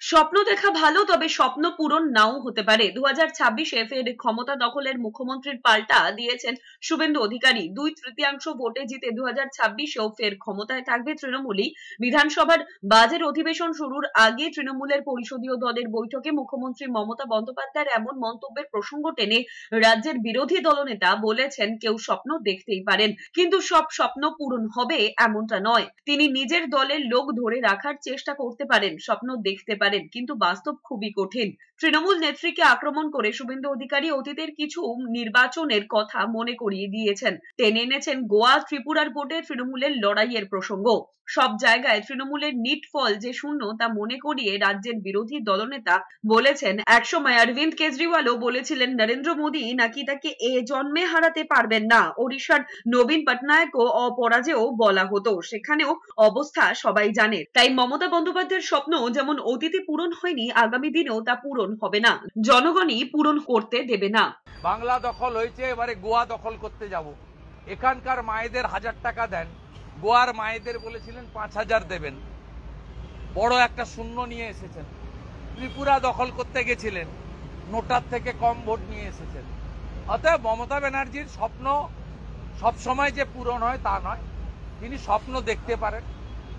স্বপ্ন দেখা ভালো, তবে স্বপ্ন পূরণ নাও হতে পারে। 2026-এ ফের ক্ষমতা দখলের মুখ্যমন্ত্রীর পাল্টা দিয়েছেন শুভেন্দু অধিকারী। 2/3 ভোটে জিতে 2026-এও ফের ক্ষমতায় থাকবে তৃণমূলই। বিধানসভার বাজেট অধিবেশন শুরুর আগে তৃণমূলের পরিষদীয় দলের বৈঠকে মুখ্যমন্ত্রী মমতা বন্দ্যোপাধ্যায়ের এমন মন্তব্যের প্রসঙ্গ টেনে রাজ্যের বিরোধী দলনেতা বলেছেন, কেউ স্বপ্ন দেখতেই পারেন, কিন্তু সব স্বপ্ন পূরণ হবে এমনটা নয়। তিনি নিজের দলের লোক ধরে রাখার চেষ্টা করতে পারেন, স্বপ্ন দেখতে পারেন, কিন্তু বাস্তব খুবই কঠিন। তৃণমূল নেত্রীকে আক্রমণ করে শুভেন্দু অধিকারী অতীতের কিছু নির্বাচনের কথা মনে করিয়ে দিয়েছেন। টেনে এনেছেন গোয়া ত্রিপুরার ভোটে তৃণমূলের লড়াইয়ের প্রসঙ্গ। সব জায়গায় তৃণমূলের নিট ফল যে শূন্য তা মনে করিয়ে রাজ্যের বিরোধী দলনেতা বলেছেন, একসময় অরবিন্দ কেজরিওয়ালও বলেছিলেন নরেন্দ্র মোদী নাকি তাকে এ জন্মে হারাতে পারবেন না। ওড়িশার নবীন পটনায়কও অপরাজেয় বলা হতো, সেখানেও অবস্থা সবাই জানে। তাই মমতা বন্দ্যোপাধ্যায়ের স্বপ্ন যেমন অতীতে পূরণ হয়নি, আগামী দিনেও তা পূরণ হবে না। জনগণই পূরণ করতে দেবে না। বাংলা দখল হয়েছে, এবারে গোয়া দখল করতে যাব। এখানকার মায়েদের 1000 টাকা দেন, গোয়ার মায়েদের বলেছিলেন 5000 দেবেন। বড় একটা শূন্য নিয়ে এসেছেন। ত্রিপুরা দখল করতে গেছিলেন, নোটার থেকে কম ভোট নিয়ে এসেছেন। অতএব মমতা ব্যানার্জির স্বপ্ন সবসময় যে পূরণ হয় তা নয়। তিনি স্বপ্ন দেখতে পারেন,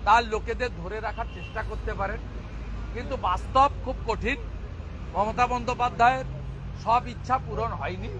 তার লোকেদের ধরে রাখার চেষ্টা করতে পারেন, কিন্তু বাস্তব খুব কঠিন। মমতা বন্দ্যোপাধ্যায়ের সব ইচ্ছা পূরণ হয়নি।